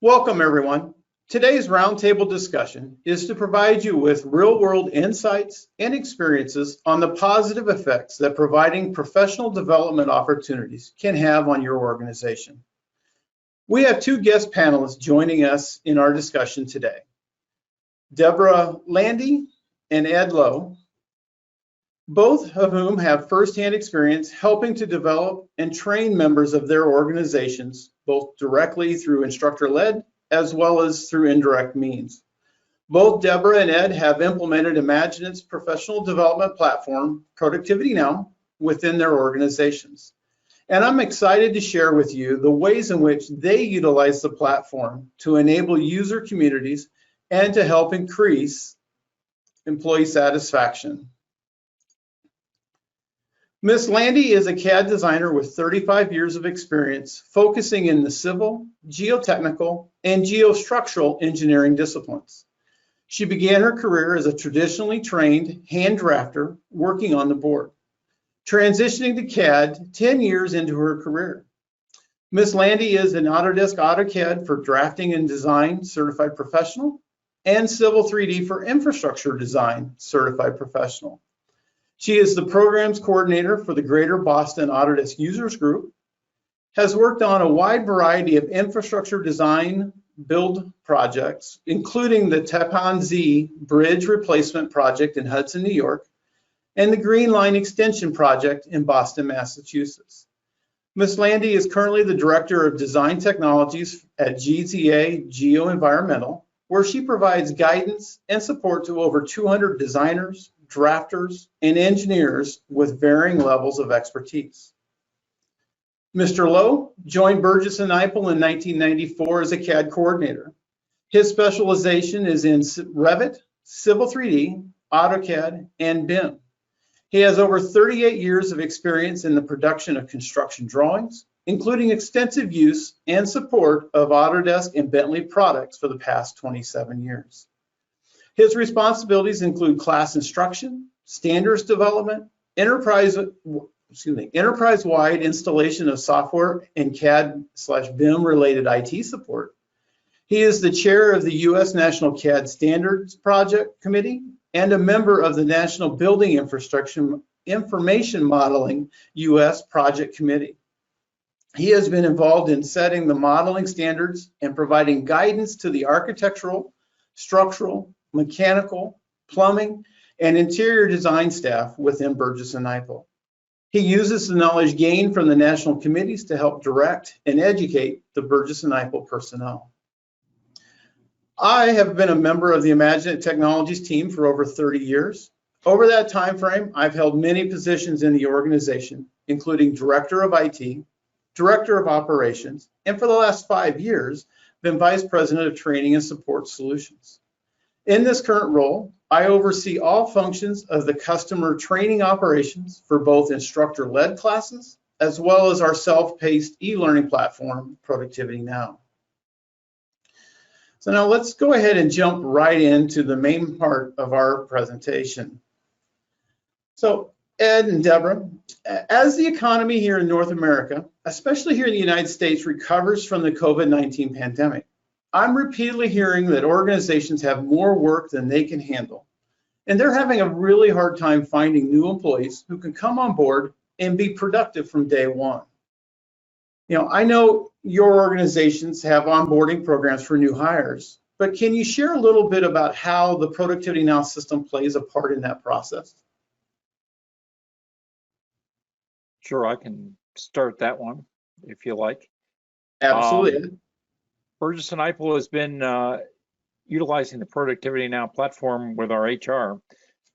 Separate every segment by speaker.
Speaker 1: Welcome, everyone. Today's roundtable discussion is to provide you with real-world insights and experiences on the positive effects that providing professional development opportunities can have on your organization. We have two guest panelists joining us in our discussion today. Deborah Landy and Ed Lowe, both of whom have firsthand experience helping to develop and train members of their organizations, both directly through instructor-led as well as through indirect means. Both Deborah and Ed have implemented IMAGINIT's professional development platform, Productivity Now, within their organizations. And I'm excited to share with you the ways in which they utilize the platform to enable user communities and to help increase employee satisfaction. Ms. Landy is a CAD designer with 35 years of experience focusing in the civil, geotechnical, and geostructural engineering disciplines. She began her career as a traditionally trained hand drafter working on the board, transitioning to CAD 10 years into her career. Ms. Landy is an Autodesk AutoCAD for drafting and design certified professional and Civil 3D for infrastructure design certified professional. She is the programs coordinator for the Greater Boston Autodesk Users Group, has worked on a wide variety of infrastructure design build projects, including the Tappan Zee Bridge Replacement Project in Hudson, New York, and the Green Line Extension Project in Boston, Massachusetts. Ms. Landy is currently the Director of Design Technologies at GZA Geoenvironmental, where she provides guidance and support to over 200 designers, drafters, and engineers with varying levels of expertise. Mr. Lowe joined Burgess & Eiffel in 1994 as a CAD coordinator. His specialization is in Revit, Civil 3D, AutoCAD, and BIM. He has over 38 years of experience in the production of construction drawings, including extensive use and support of Autodesk and Bentley products for the past 27 years. His responsibilities include class instruction, standards development, enterprise-wide installation of software and CAD/BIM related IT support. He is the chair of the U.S. National CAD Standards Project Committee and a member of the National Building Infrastructure Information Modeling U.S. Project Committee. He has been involved in setting the modeling standards and providing guidance to the architectural, structural, mechanical, plumbing, and interior design staff within Burgess & Eiffel. He uses the knowledge gained from the national committees to help direct and educate the Burgess & Eiffel personnel. I have been a member of the IMAGINiT Technologies team for over 30 years. Over that time frame, I've held many positions in the organization, including Director of IT, Director of Operations, and for the last 5 years, been Vice President of Training and Support Solutions. In this current role, I oversee all functions of the customer training operations for both instructor-led classes, as well as our self-paced e-learning platform, Productivity Now. So now let's go ahead and jump right into the main part of our presentation. So Ed and Deborah, as the economy here in North America, especially here in the United States, recovers from the COVID-19 pandemic, I'm repeatedly hearing that organizations have more work than they can handle, and they're having a really hard time finding new employees who can come on board and be productive from day one. You know, I know your organizations have onboarding programs for new hires, but can you share a little bit about how the Productivity Now system plays a part in that process?
Speaker 2: Sure, I can start that one if you like.
Speaker 1: Absolutely.
Speaker 2: Burgess & Eiffel has been utilizing the Productivity Now platform with our HR.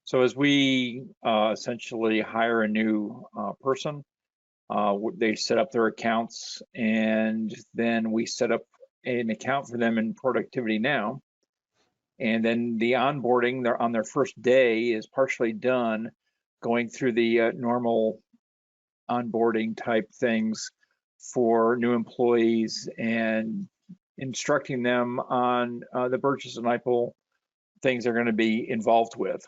Speaker 2: So as we essentially hire a new person, they set up their accounts, and then we set up an account for them in Productivity Now. And then the onboarding on their first day is partially done going through the normal onboarding type things for new employees and instructing them on the Burgess & Eiffel things they're going to be involved with.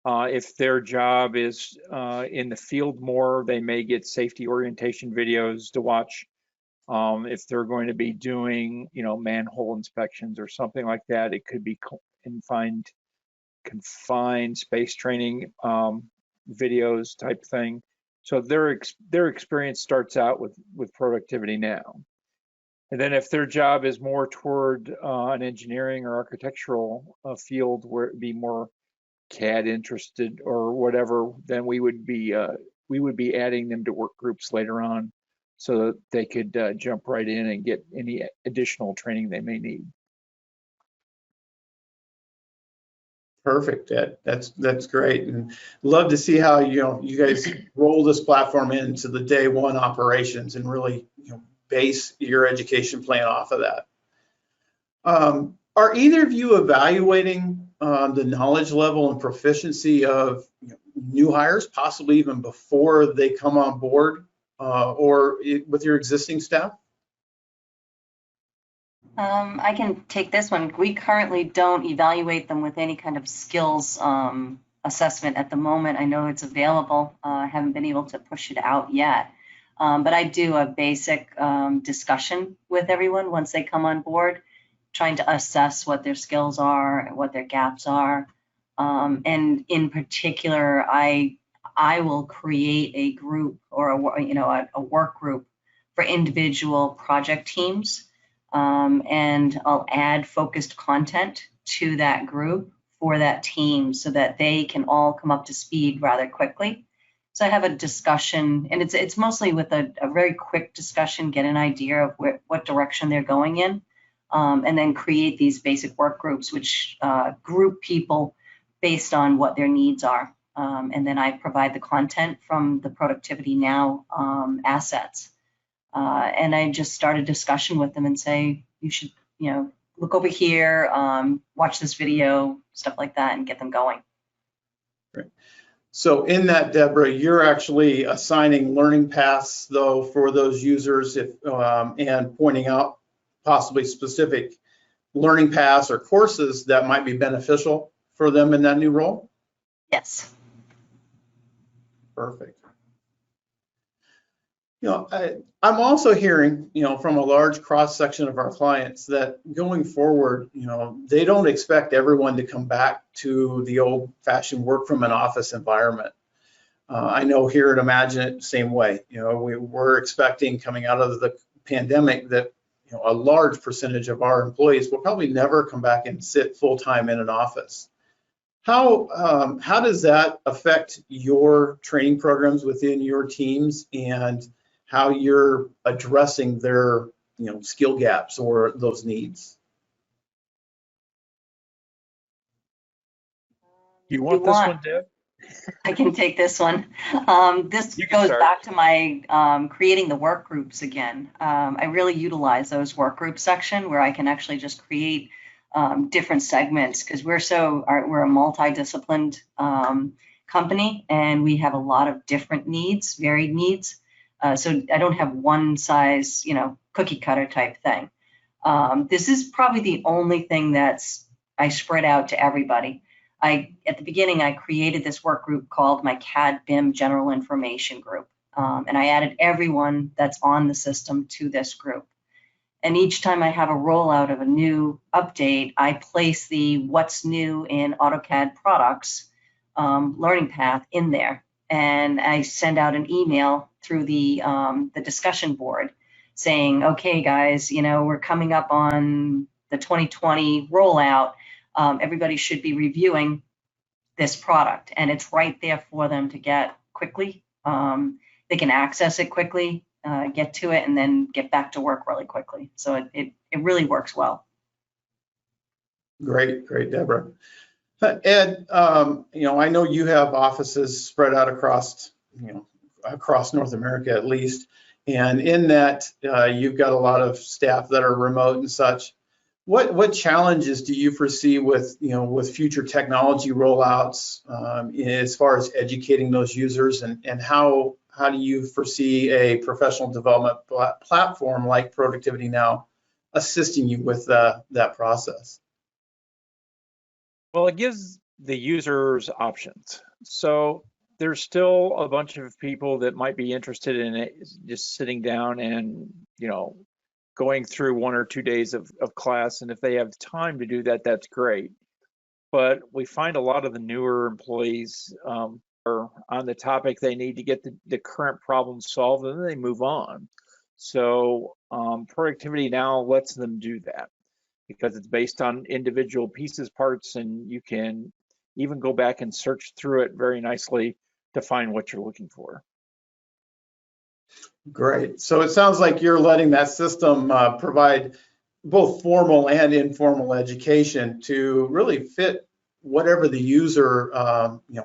Speaker 2: If their job is in the field more, they may get safety orientation videos to watch If they're going to be doing, manhole inspections or something like that, it could be confined space training videos type thing. So their experience starts out with productivity now. And then if their job is more toward an engineering or architectural field where it'd be more CAD interested or whatever, then we would be adding them to work groups later on so that they could jump right in and get any additional training they may need.
Speaker 1: Perfect, Ed. That's great, and love to see how you guys roll this platform into the day one operations and really base your education plan off of that. Are either of you evaluating the knowledge level and proficiency of new hires, possibly even before they come on board, or with your existing staff?
Speaker 3: I can take this one. We currently don't evaluate them with any kind of skills assessment at the moment. I know it's available. I haven't been able to push it out yet. But I do a basic discussion with everyone once they come on board, trying to assess what their skills are and what their gaps are. And in particular, I will create a group or a work group for individual project teams. And I'll add focused content to that group for that team so that they can all come up to speed rather quickly. So I have a discussion, and it's mostly with a very quick discussion, get an idea of what direction they're going in, and then create these basic work groups, which group people based on what their needs are. And then I provide the content from the Productivity Now assets. And I just start a discussion with them and say, you should, look over here, watch this video, stuff like that, and get them going.
Speaker 1: Great. So in that, Deborah, you're actually assigning learning paths, though, for those users and pointing out possibly specific learning paths or courses that might be beneficial for them in that new role?
Speaker 3: Yes.
Speaker 1: Perfect. I'm also hearing, from a large cross section of our clients that going forward, they don't expect everyone to come back to the old-fashioned work from an office environment. I know here at IMAGINiT, same way. We're expecting coming out of the pandemic that a large percentage of our employees will probably never come back and sit full-time in an office. How does that affect your training programs within your teams and how you're addressing their skill gaps or those needs?
Speaker 2: You want this one, Deb?
Speaker 3: I can take this one. This goes back to my creating the work groups again. I really utilize those work group section where I can actually just create different segments because we're a multidisciplined company and we have a lot of different needs, varied needs. So I don't have one size, cookie cutter type thing. This is probably the only thing I spread out to everybody. At the beginning, I created this work group called my CAD BIM General Information Group. And I added everyone that's on the system to this group. And each time I have a rollout of a new update, I place the what's new in AutoCAD products learning path in there. And I send out an email through the discussion board saying, okay, guys, we're coming up on the 2020 rollout. Everybody should be reviewing this product. And it's right there for them to get quickly. They can access it quickly, get to it, and then get back to work really quickly. So it really works well.
Speaker 1: Great, Deborah. Ed, I know you have offices spread out across North America at least, and in that you've got a lot of staff that are remote and such. What challenges do you foresee with future technology rollouts as far as educating those users, and how do you foresee a professional development platform like Productivity Now assisting you with that process?
Speaker 2: Well, it gives the users options. So there's still a bunch of people that might be interested in it, just sitting down and, going through 1 or 2 days of class. And if they have time to do that, that's great. But we find a lot of the newer employees are on the topic they need to get the current problem solved, and then they move on. So Productivity Now lets them do that because it's based on individual pieces, parts, and you can even go back and search through it very nicely to find what you're looking for.
Speaker 1: Great. So it sounds like you're letting that system provide both formal and informal education to really fit whatever the user,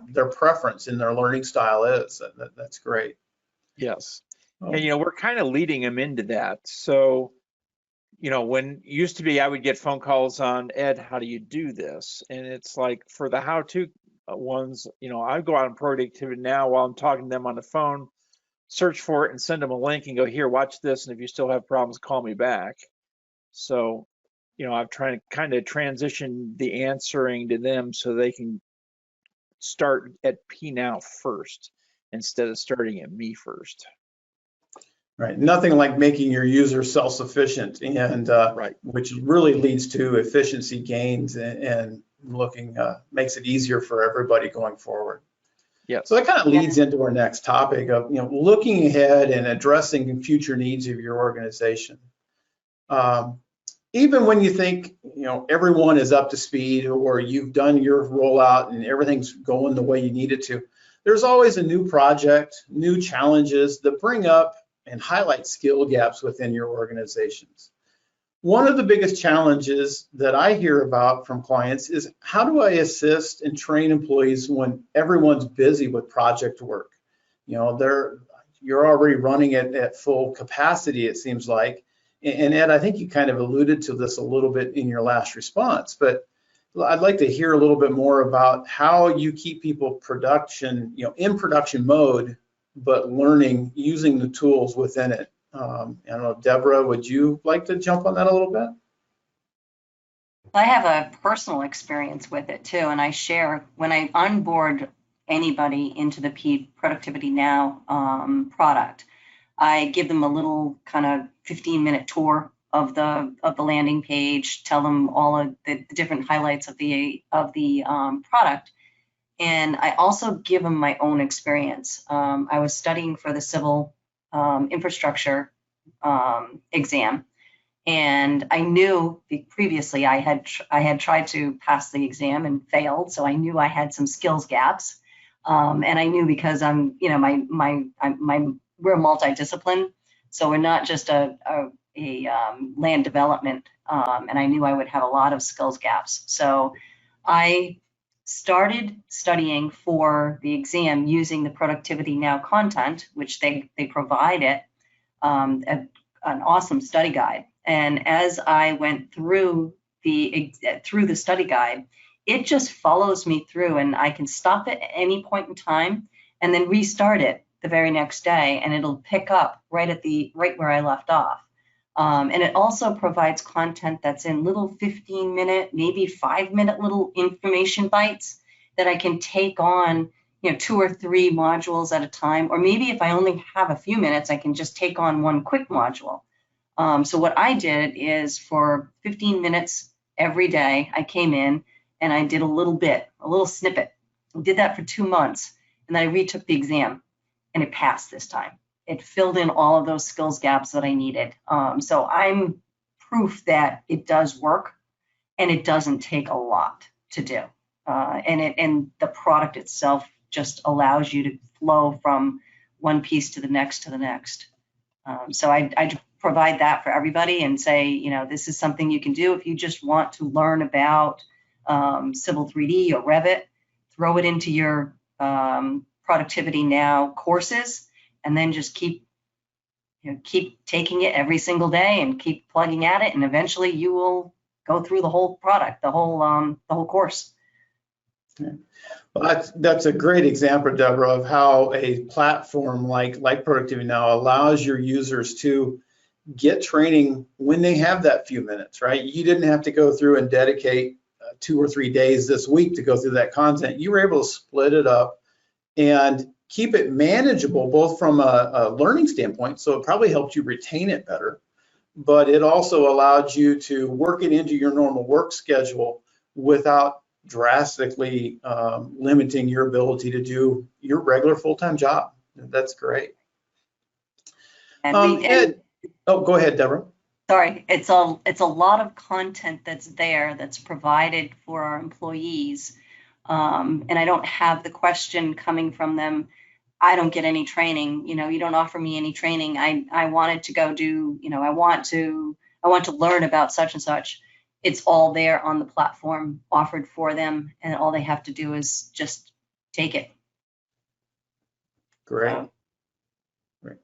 Speaker 1: their preference in their learning style is. That's great.
Speaker 2: Yes.
Speaker 1: Oh.
Speaker 2: And, we're kind of leading them into that. So, when used to be, I would get phone calls on, Ed, how do you do this? And it's like for the how-to ones, I go out on Productivity Now while I'm talking to them on the phone, search for it and send them a link and go, here, watch this. And if you still have problems, call me back. So, I'm trying to kind of transition the answering to them so they can start at P Now first instead of starting at me first.
Speaker 1: Right. Nothing like making your user self-sufficient, and
Speaker 2: right,
Speaker 1: which really leads to efficiency gains and looking makes it easier for everybody going forward.
Speaker 2: Yeah.
Speaker 1: So that kind of leads into our next topic of looking ahead and addressing future needs of your organization. Even when you think everyone is up to speed or you've done your rollout and everything's going the way you need it to, there's always a new project, new challenges that bring up and highlight skill gaps within your organizations. One of the biggest challenges that I hear about from clients is how do I assist and train employees when everyone's busy with project work? You're already running it at full capacity, it seems like. And Ed, I think you kind of alluded to this a little bit in your last response, but I'd like to hear a little bit more about how you keep people in production mode, but learning, using the tools within it. I don't know, Deborah, would you like to jump on that a little bit?
Speaker 3: I have a personal experience with it too, and I share when I onboard anybody into the Productivity Now product. I give them a little kind of 15-minute tour of the landing page, tell them all of the different highlights of the product, and I also give them my own experience. I was studying for the civil infrastructure exam, and I knew previously I had tried to pass the exam and failed, so I knew I had some skills gaps, and I knew because I'm we're multidiscipline, so we're not just a land development, and I knew I would have a lot of skills gaps. So I started studying for the exam using the Productivity Now content, which they provide it, an awesome study guide. And as I went through the study guide, it just follows me through, and I can stop it at any point in time and then restart it the very next day, and it'll pick up right where I left off. And it also provides content that's in little 15-minute, maybe 5-minute little information bites that I can take on, 2 or 3 modules at a time, or maybe if I only have a few minutes, I can just take on one quick module. So what I did is for 15 minutes every day, I came in and I did a little snippet. I did that for 2 months, and then I retook the exam, and it passed this time. It filled in all of those skills gaps that I needed. So I'm proof that it does work, and it doesn't take a lot to do. And the product itself just allows you to flow from one piece to the next to the next. So I provide that for everybody and say, this is something you can do if you just want to learn about Civil 3D or Revit. Throw it into your Productivity Now courses, and then just keep taking it every single day and keep plugging at it, and eventually you will go through the whole product, the whole course.
Speaker 1: Well, that's a great example, Deborah, of how a platform like Productivity Now allows your users to get training when they have that few minutes, right? You didn't have to go through and dedicate 2 or 3 days this week to go through that content. You were able to split it up and keep it manageable, both from a learning standpoint, so it probably helped you retain it better, but it also allowed you to work it into your normal work schedule without drastically limiting your ability to do your regular full-time job. That's great.
Speaker 3: And
Speaker 1: oh, go ahead, Deborah.
Speaker 3: Sorry, it's a lot of content that's there that's provided for our employees, and I don't have the question coming from them, I don't get any training, you know, you don't offer me any training. I wanted to go do, you know, I want to learn about such and such. It's all there on the platform offered for them, and all they have to do is just take it.
Speaker 1: Great. Great.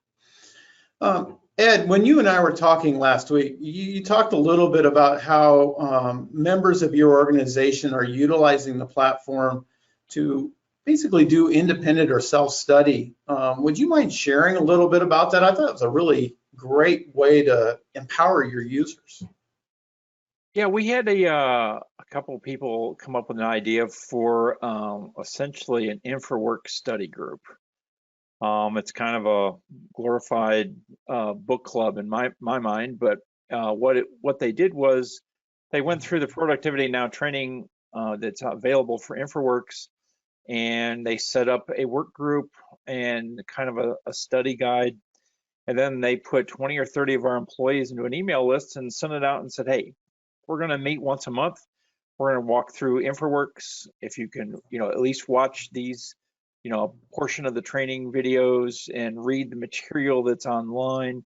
Speaker 1: Ed, when you and I were talking last week, you talked a little bit about how members of your organization are utilizing the platform to basically do independent or self-study. Would you mind sharing a little bit about that? I thought it was a really great way to empower your users.
Speaker 2: Yeah, we had a couple of people come up with an idea for essentially an InfraWork study group. It's kind of a glorified book club in my mind, but what they did was they went through the Productivity Now training that's available for InfraWorks, and they set up a work group and kind of a study guide, and then they put 20 or 30 of our employees into an email list and sent it out and said, hey, we're going to meet once a month. We're going to walk through InfraWorks. If you can, you know, at least watch these, you know, a portion of the training videos and read the material that's online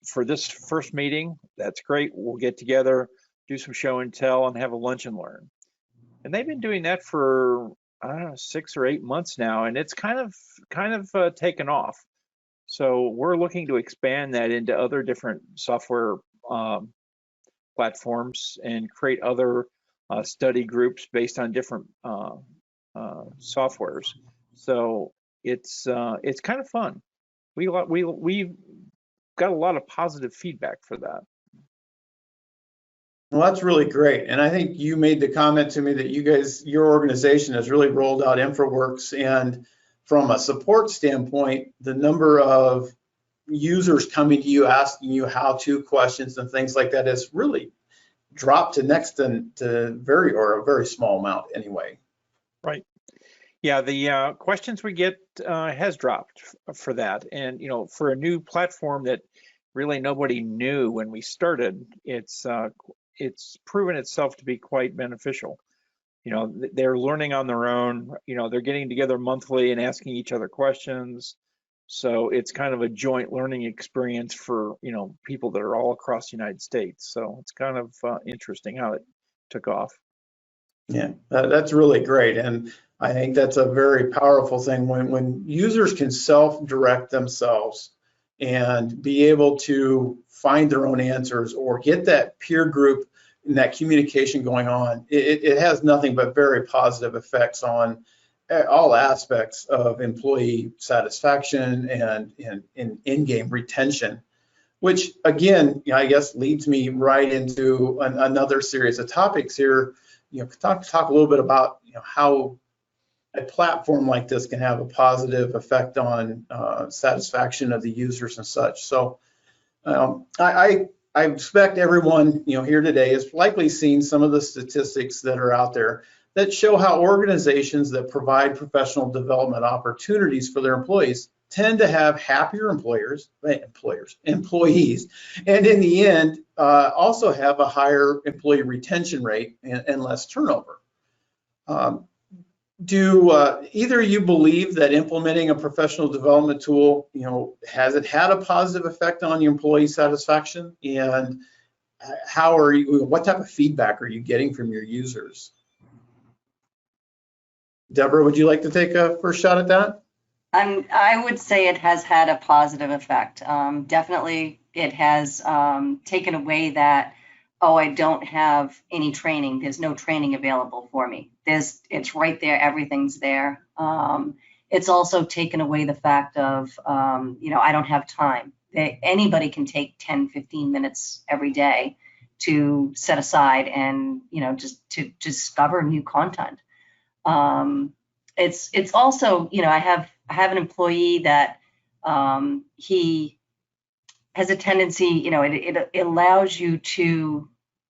Speaker 2: for this first meeting, that's great. We'll get together, do some show and tell, and have a lunch and learn. And they've been doing that for, I don't know, 6 or 8 months now, and it's kind of taken off. So we're looking to expand that into other different software platforms and create other study groups based on different softwares. So it's kind of fun. We've got a lot of positive feedback for that.
Speaker 1: Well, that's really great. And I think you made the comment to me that your organization has really rolled out InfraWorks, and from a support standpoint, the number of users coming to you asking you how-to questions and things like that has really dropped to next to a very small amount anyway.
Speaker 2: Right. Yeah, the questions we get has dropped for that. And, you know, for a new platform that really nobody knew when we started, it's proven itself to be quite beneficial. You know, they're learning on their own, you know, they're getting together monthly and asking each other questions. So it's kind of a joint learning experience for, you know, people that are all across the United States. So it's kind of interesting how it took off.
Speaker 1: Yeah, that's really great. And I think that's a very powerful thing when users can self-direct themselves and be able to find their own answers or get that peer group and that communication going on. It has nothing but very positive effects on all aspects of employee satisfaction and in-game retention, which again, I guess leads me right into another series of topics here. You know, talk a little bit about, you know, how a platform like this can have a positive effect on satisfaction of the users and such. So I expect everyone, you know, here today has likely seen some of the statistics that are out there that show how organizations that provide professional development opportunities for their employees tend to have happier employees, and in the end, also have a higher employee retention rate and less turnover. Do either of you believe that implementing a professional development tool, you know, has it had a positive effect on your employee satisfaction? And what type of feedback are you getting from your users? Deborah, would you like to take a first shot at that?
Speaker 3: I would say it has had a positive effect. Definitely, it has taken away that, oh, I don't have any training. There's no training available for me. It's right there. Everything's there. It's also taken away the fact of, you know, I don't have time. Anybody can take 10, 15 minutes every day to set aside and, you know, just to discover new content. it's also, you know, I have an employee that he has a tendency, you know, it allows you to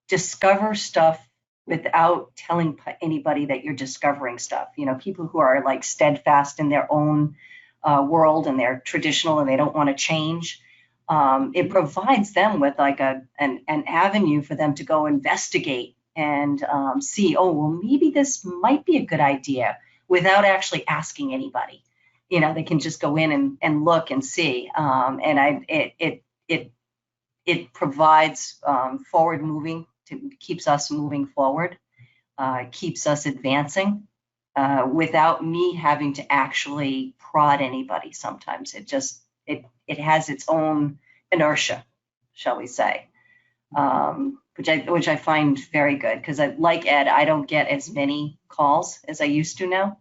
Speaker 3: discover stuff without telling anybody that you're discovering stuff. You know, people who are like steadfast in their own world and they're traditional and they don't want to change. It provides them with like an avenue for them to go investigate and see, oh, well, maybe this might be a good idea without actually asking anybody. You know, they can just go in and look and see. It provides forward moving, keeps us moving forward, keeps us advancing without me having to actually prod anybody. Sometimes it just, it has its own inertia, shall we say, which I find very good, because like Ed, I don't get as many calls as I used to now.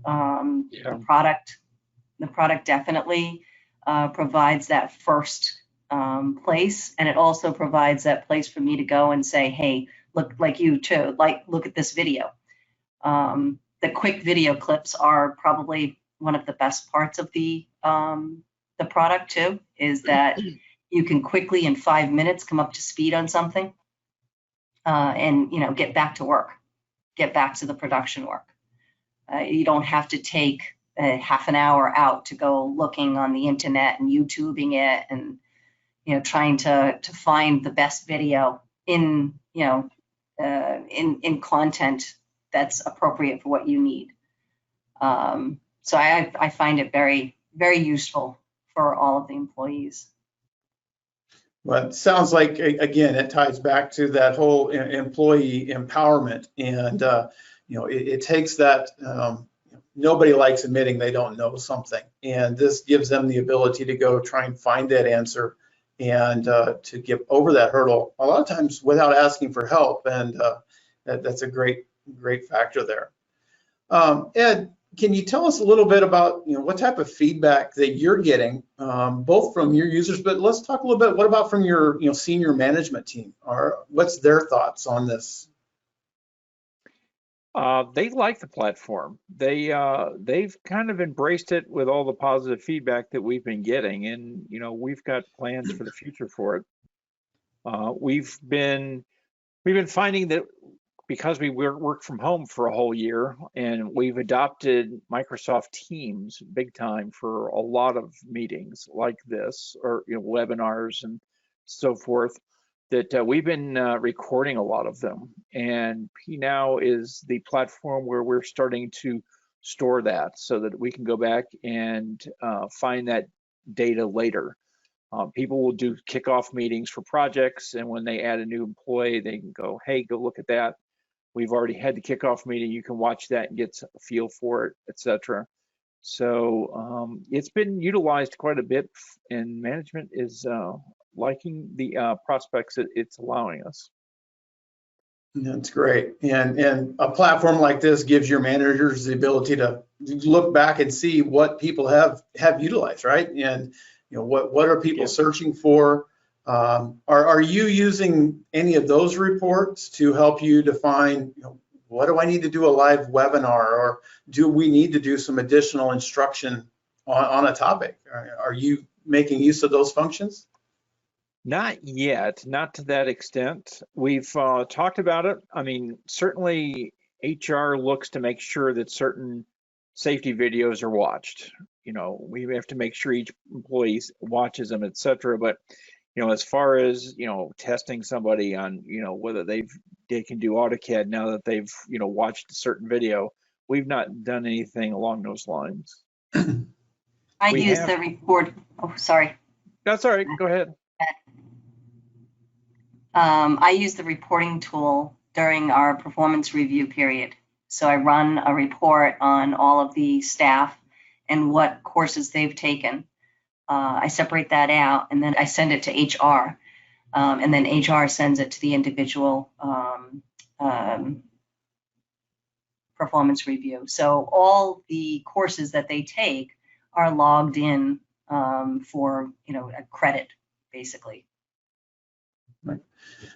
Speaker 3: The product definitely provides that first place, and it also provides that place for me to go and say, hey, look, like you too, like, look at this video. The quick video clips are probably one of the best parts of the product too, is that you can quickly in 5 minutes come up to speed on something and, you know, get back to work, get back to the production work. You don't have to take half an hour out to go looking on the internet and YouTubing it and, you know, trying to find the best video in, you know, in content that's appropriate for what you need. So I find it very, very useful for all of the employees.
Speaker 1: Well, it sounds like, again, it ties back to that whole employee empowerment. And, you know, it takes that, nobody likes admitting they don't know something. And this gives them the ability to go try and find that answer and to get over that hurdle, a lot of times without asking for help. And that's a great factor there. Ed, can you tell us a little bit about, you know, what type of feedback that you're getting, both from your users, but let's talk a little bit, what about from your, you know, senior management team, or what's their thoughts on this?
Speaker 2: They like the platform. They've kind of embraced it with all the positive feedback that we've been getting, and you know, we've got plans for the future for it. We've been finding that because we work from home for a whole year, and we've adopted Microsoft Teams big time for a lot of meetings like this, or, you know, webinars and so forth, that we've been recording a lot of them. And PNow is the platform where we're starting to store that so that we can go back and find that data later. People will do kickoff meetings for projects, and when they add a new employee, they can go, hey, go look at that. We've already had the kickoff meeting. You can watch that and get a feel for it, etc. So it's been utilized quite a bit, and management is liking the prospects that it's allowing us.
Speaker 1: That's great. And a platform like this gives your managers the ability to look back and see what people have utilized, right? And, you know, what are people searching for? Are you using any of those reports to help you define, you know, what do I need to do a live webinar, or do we need to do some additional instruction on a topic? Are you making use of those functions?
Speaker 2: Not yet, not to that extent. We've talked about it. I mean, certainly HR looks to make sure that certain safety videos are watched. You know, we have to make sure each employee watches them, etc. But you know, as far as, you know, testing somebody on, you know, whether they can do AutoCAD now that they've, you know, watched a certain video, we've not done anything along those lines.
Speaker 3: I use the report. Oh, sorry.
Speaker 2: That's all right. Go ahead.
Speaker 3: I use the reporting tool during our performance review period. So I run a report on all of the staff and what courses they've taken. I separate that out, and then I send it to HR, and then HR sends it to the individual performance review. So all the courses that they take are logged in for, you know, a credit, basically.
Speaker 1: Right.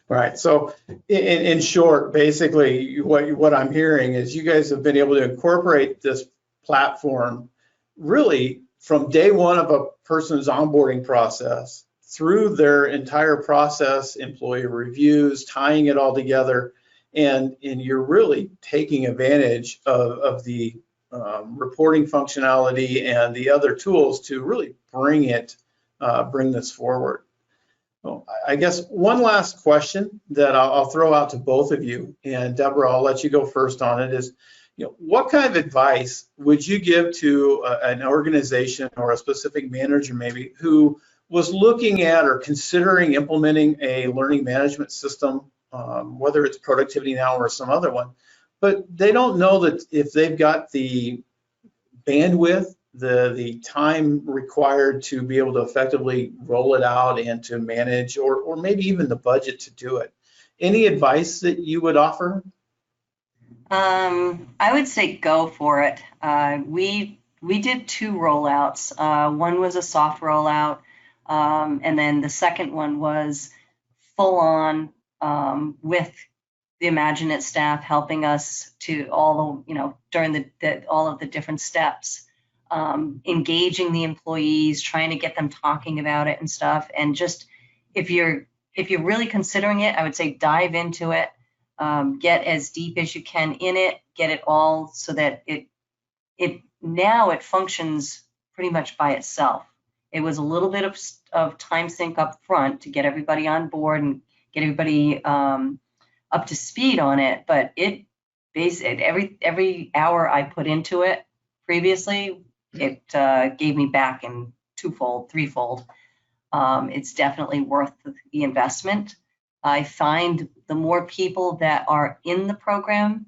Speaker 1: Right. So in short, basically what I'm hearing is you guys have been able to incorporate this platform really from day one of a person's onboarding process through their entire process, employee reviews, tying it all together. And you're really taking advantage of the reporting functionality and the other tools to really bring this forward. Well, I guess one last question that I'll throw out to both of you, and Deborah, I'll let you go first on it, is, what kind of advice would you give to an organization or a specific manager maybe who was looking at or considering implementing a learning management system, whether it's Productivity Now or some other one, but they don't know that if they've got the bandwidth, the time required to be able to effectively roll it out and to manage, or maybe even the budget to do it. Any advice that you would offer?
Speaker 3: I would say go for it. We did 2 rollouts. One was a soft rollout, and then the second one was full on with the IMAGINiT staff helping us to all the, during all of the different steps, engaging the employees, trying to get them talking about it and stuff. And just if you're really considering it, I would say dive into it, get as deep as you can in it, get it all so that now it functions pretty much by itself. It was a little bit of time sink up front to get everybody on board and get everybody up to speed on it, but it basically every hour I put into it previously, it gave me back in 2-fold, 3-fold. It's definitely worth the investment. I find the more people that are in the program,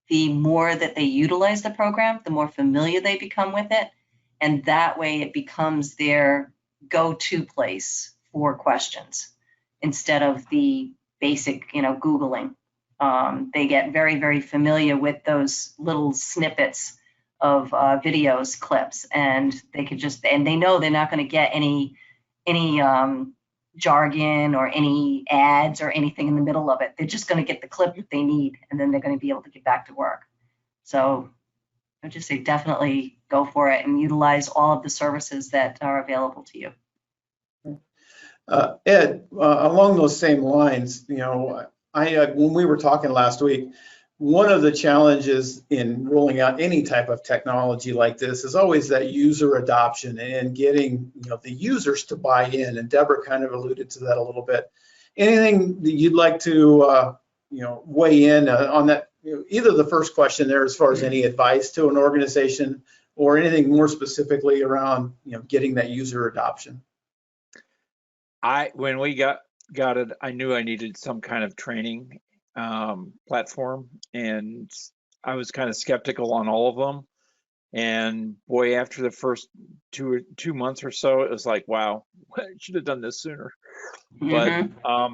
Speaker 3: the more that they utilize the program, the more familiar they become with it, and that way it becomes their go-to place for questions instead of the basic, Googling. They get very, very familiar with those little snippets of videos, clips, and they know they're not going to get any jargon or any ads or anything in the middle of it. They're just going to get the clip that they need, and then they're going to be able to get back to work. So I would just say definitely go for it and utilize all of the services that are available to you.
Speaker 1: Ed, along those same lines, when we were talking last week, one of the challenges in rolling out any type of technology like this is always that user adoption and getting the users to buy in. And Deborah kind of alluded to that a little bit. Anything that you'd like to weigh in on that? Either the first question there, as far as any advice to an organization, or anything more specifically around getting that user adoption.
Speaker 2: When we got it, I knew I needed some kind of training platform, and I was kind of skeptical on all of them. And boy, after the first two months or so, it was like, wow, I should have done this sooner. Mm-hmm. But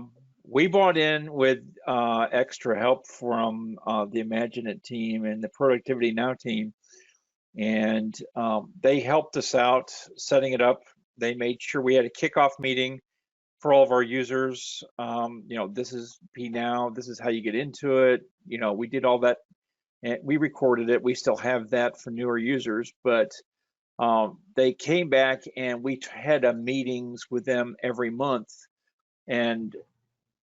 Speaker 2: we bought in with extra help from the IMAGINiT team and the Productivity Now team, and they helped us out setting it up. They made sure we had a kickoff meeting for all of our users. This is P-Now, this is how you get into it. We did all that, and we recorded it. We still have that for newer users, but they came back and we had meetings with them every month, and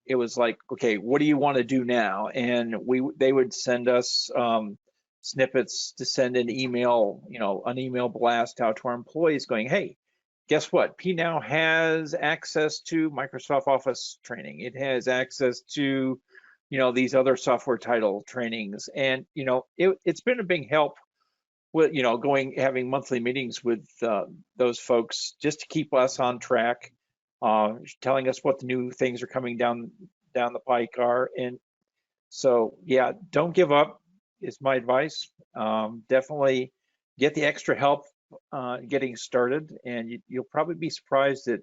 Speaker 2: it was like, okay, what do you want to do now? And they would send us snippets to send an email, an email blast out to our employees going, hey, guess what? P-Now has access to Microsoft Office training. It has access to, these other software title trainings. And, it's been a big help with, having monthly meetings with those folks just to keep us on track, telling us what the new things are coming down the pike are. And so, yeah, don't give up is my advice. Definitely get the extra help getting started, and you'll probably be surprised at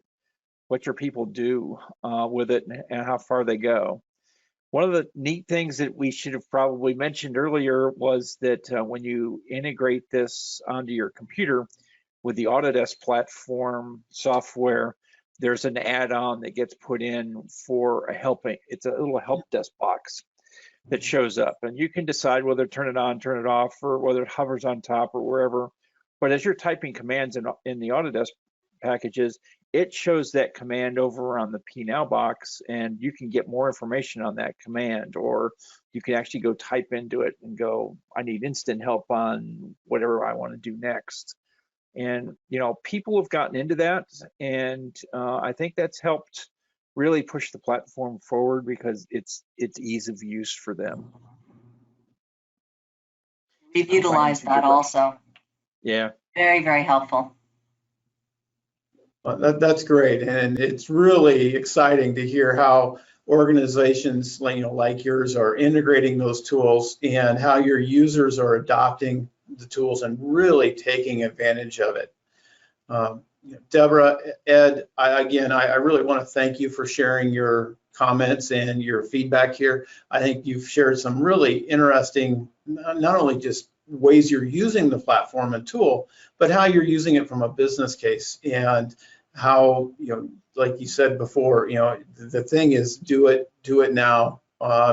Speaker 2: what your people do with it and how far they go. One of the neat things that we should have probably mentioned earlier was that when you integrate this onto your computer with the Autodesk platform software, there's an add-on that gets put in for a helping. It's a little help desk box that shows up, and you can decide whether to turn it on, turn it off, or whether it hovers on top or wherever. But as you're typing commands in the Autodesk packages, it shows that command over on the P Now box, and you can get more information on that command, or you can actually go type into it and go, I need instant help on whatever I want to do next. And people have gotten into that, and I think that's helped really push the platform forward because it's ease of use for them.
Speaker 3: We've utilized that also.
Speaker 2: Yeah.
Speaker 3: Very, very helpful.
Speaker 1: That's great, and it's really exciting to hear how organizations like yours are integrating those tools and how your users are adopting the tools and really taking advantage of it. Deborah, Ed, I really want to thank you for sharing your comments and your feedback here. I think you've shared some really interesting, not only just ways you're using the platform and tool, but how you're using it from a business case, and how, like you said before, the thing is do it now.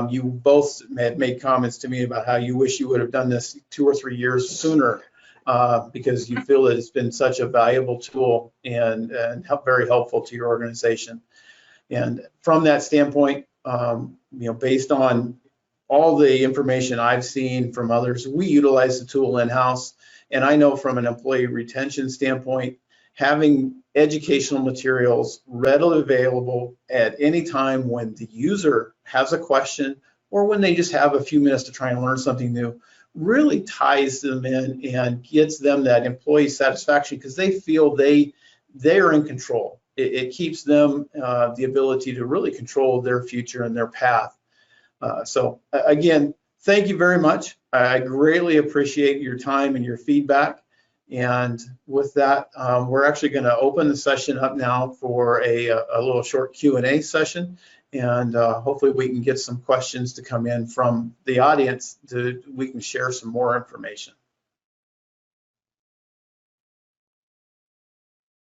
Speaker 1: You both had made comments to me about how you wish you would have done this 2 or 3 years sooner, because you feel that it's been such a valuable tool and very helpful to your organization. And from that standpoint, based on all the information I've seen from others, we utilize the tool in-house. And I know from an employee retention standpoint, having educational materials readily available at any time when the user has a question or when they just have a few minutes to try and learn something new really ties them in and gets them that employee satisfaction, because they feel they are in control. It keeps them the ability to really control their future and their path. So again, thank you very much. I greatly appreciate your time and your feedback. And with that, we're actually going to open the session up now for a little short Q&A session. And hopefully we can get some questions to come in from the audience we can share some more information.